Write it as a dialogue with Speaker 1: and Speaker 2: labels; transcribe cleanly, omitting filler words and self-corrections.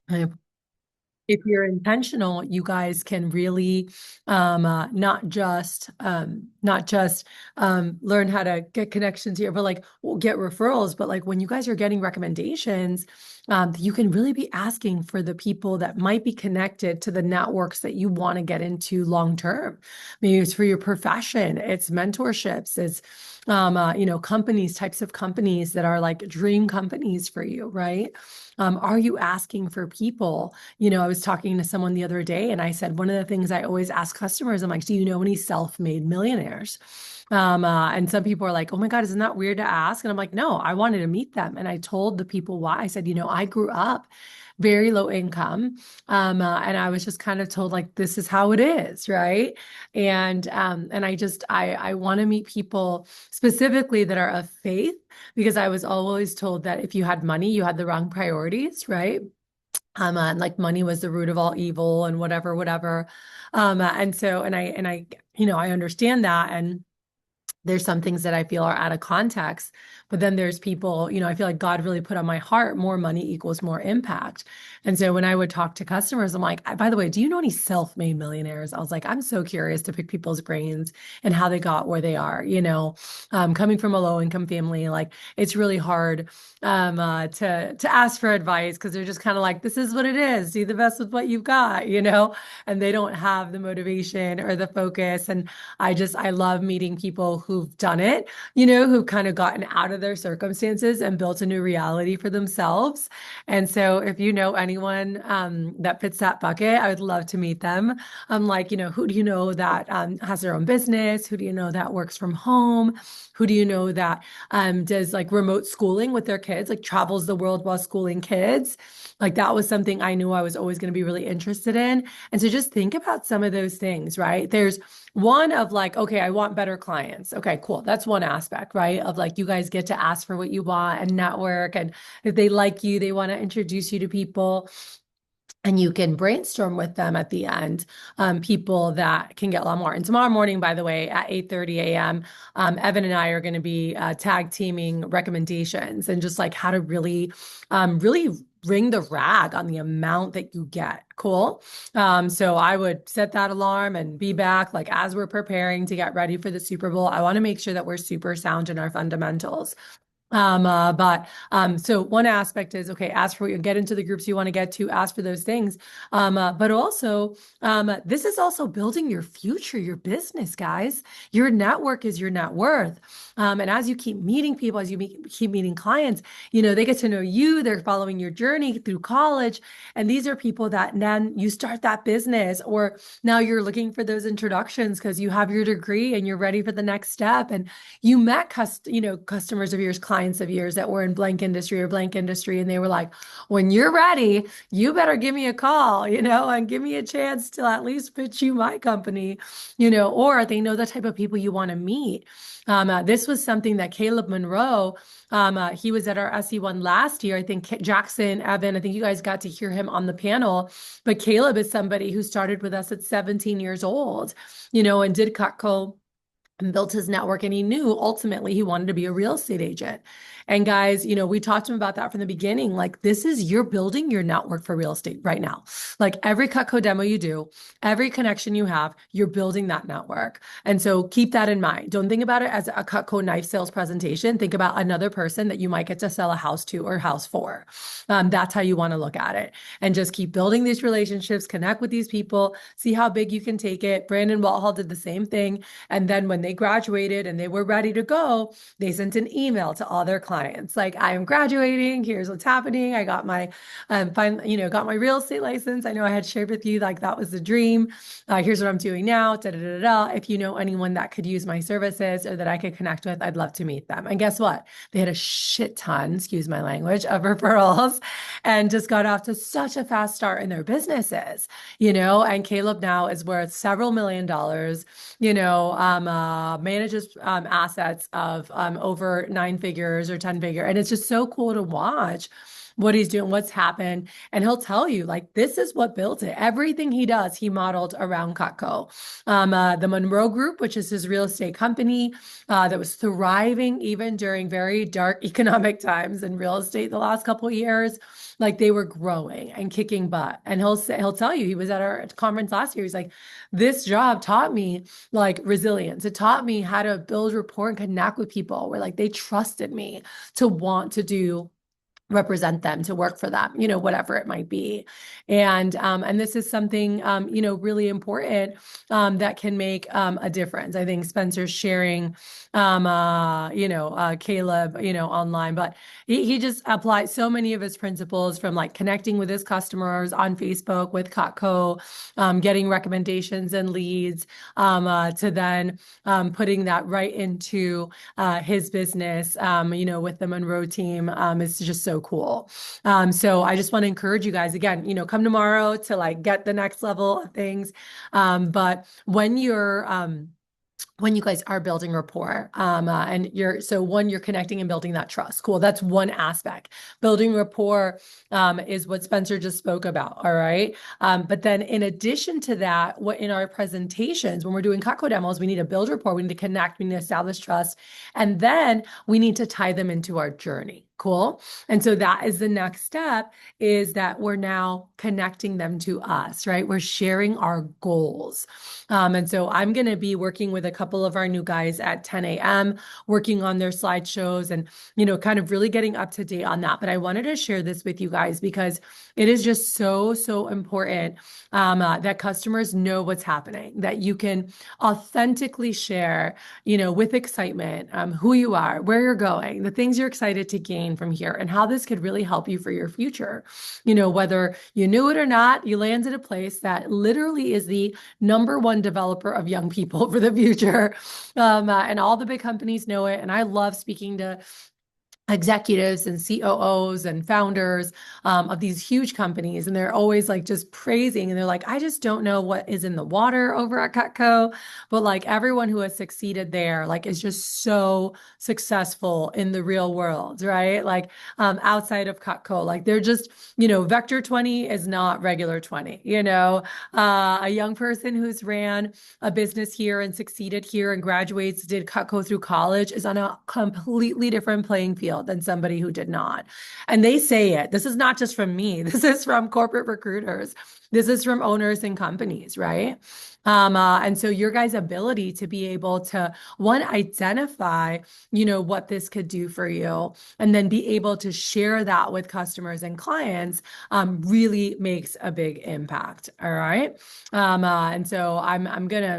Speaker 1: If you're intentional, you guys can really not just learn how to get connections here, but like get referrals. But like when you guys are getting recommendations, you can really be asking for the people that might be connected to the networks that you want to get into long term. Maybe it's for your profession, it's mentorships, it's companies, types of companies that are like dream companies for you, right? Are you asking for people? I was talking to someone the other day and I said, one of the things I always ask customers, I'm like, do you know any self-made millionaires? And some people are like, oh my God, isn't that weird to ask? And I'm like, no, I wanted to meet them. And I told the people why. I said, I grew up very low income. And I was just kind of told like, this is how it is, right? And I want to meet people specifically that are of faith because I was always told that if you had money, you had the wrong priorities, right? And like money was the root of all evil and whatever, whatever. I understand that. And there's some things that I feel are out of context, but then there's people, I feel like God really put on my heart, more money equals more impact. And so when I would talk to customers, I'm like, by the way, do you know any self-made millionaires? I was like, I'm so curious to pick people's brains and how they got where they are, coming from a low income family, like it's really hard to ask for advice because they're just kind of like, this is what it is. Do the best with what you've got, and they don't have the motivation or the focus. And I love meeting people who've done it, who've kind of gotten out of their circumstances and built a new reality for themselves. And so if you know anyone that fits that bucket, I would love to meet them. I'm like, who do you know that has their own business? Who do you know that works from home? Who do you know that does like remote schooling with their kids, like travels the world while schooling kids? Like that was something I knew I was always going to be really interested in. And so just think about some of those things, right? There's one of like, okay, I want better clients. Okay, cool. That's one aspect, right? Of like, you guys get to ask for what you want and network. And if they like you, they want to introduce you to people and you can brainstorm with them at the end, people that can get a lot more. And tomorrow morning, by the way, at 8:30 a.m., Evan and I are going to be tag teaming recommendations and just like how to really ring the rag on the amount that you get. Cool. So I would set that alarm and be back like as we're preparing to get ready for the Super Bowl. I want to make sure that we're super sound in our fundamentals. So one aspect is okay, ask for what you get into the groups you want to get to, ask for those things. But also, this is also building your future, your business, guys. Your network is your net worth. And as you keep meeting people, as you keep meeting clients, they get to know you, they're following your journey through college. And these are people that then you start that business, or now you're looking for those introductions because you have your degree and you're ready for the next step. And you met customers of yours, clients of yours that were in blank industry or blank industry, and they were like, when you're ready, you better give me a call, and give me a chance to at least pitch you my company, or they know the type of people you want to meet. This was something that Caleb Monroe, he was at our SE1 last year. I think Jackson, Evan, I think you guys got to hear him on the panel, but Caleb is somebody who started with us at 17 years old, and did Cutco and built his network, and he knew ultimately he wanted to be a real estate agent. And guys, we talked to him about that from the beginning. Like, this is, you're building your network for real estate right now. Like every Cutco demo you do, every connection you have, you're building that network. And so keep that in mind. Don't think about it as a Cutco knife sales presentation. Think about another person that you might get to sell a house to or house for. That's how you want to look at it. And just keep building these relationships, connect with these people, see how big you can take it. Brandon Walthall did the same thing. And then when they graduated and they were ready to go, they sent an email to all their clients like, I am graduating. Here's what's happening. I got my got my real estate license. I know I had shared with you like that was the dream. Here's what I'm doing now. Da, da, da, da. If you know anyone that could use my services or that I could connect with, I'd love to meet them. And guess what? They had a shit ton, excuse my language, of referrals and just got off to such a fast start in their businesses, and Caleb now is worth several $1 million, manages assets of over 9 figures or 10 figure. And it's just so cool to watch what he's doing, what's happened. And he'll tell you, like, this is what built it. Everything he does, he modeled around Cutco. The Monroe Group, which is his real estate company that was thriving even during very dark economic times in real estate the last couple of years. like they were growing and kicking butt. And he'll tell you, he was at our conference last year. He's like, this job taught me like resilience. It taught me how to build rapport and connect with people where like they trusted me to want to do represent them, to work for them, whatever it might be. And this is something really important that can make a difference. I think Spencer's sharing Caleb, online, but he just applies so many of his principles from like connecting with his customers on Facebook with Cutco, getting recommendations and leads, to then putting that right into his business, with the Monroe team. It's just so cool. So I just want to encourage you guys again, come tomorrow to like get the next level of things. But when you guys are building rapport, and you're connecting and building that trust. Cool. That's one aspect. Building rapport, is what Spencer just spoke about. All right. But then in addition to that, what in our presentations, when we're doing Cutco demos, we need to build rapport, we need to connect, we need to establish trust, and then we need to tie them into our journey. Cool. And so that is the next step, is that we're now connecting them to us, right? We're sharing our goals. And so I'm going to be working with a couple of our new guys at 10 a.m., working on their slideshows and, kind of really getting up to date on that. But I wanted to share this with you guys because it is just so, so important that customers know what's happening, that you can authentically share, with excitement, who you are, where you're going, the things you're excited to gain from here, and how this could really help you for your future. Whether you knew it or not, you landed a place that literally is the number one developer of young people for the future. And all the big companies know it. And I love speaking to executives and COOs and founders of these huge companies. And they're always like just praising. And they're like, I just don't know what is in the water over at Cutco. But like everyone who has succeeded there, like is just so successful in the real world, right? Like outside of Cutco, like they're just, Vector 20 is not regular 20, a young person who's ran a business here and succeeded here and graduates, did Cutco through college, is on a completely different playing field than somebody who did not. And they say it. This is not just from me. This is from corporate recruiters. This is from owners and companies, right? And so your guys' ability to be able to, one, identify, what this could do for you, and then be able to share that with customers and clients, really makes a big impact. All right. And so I'm going to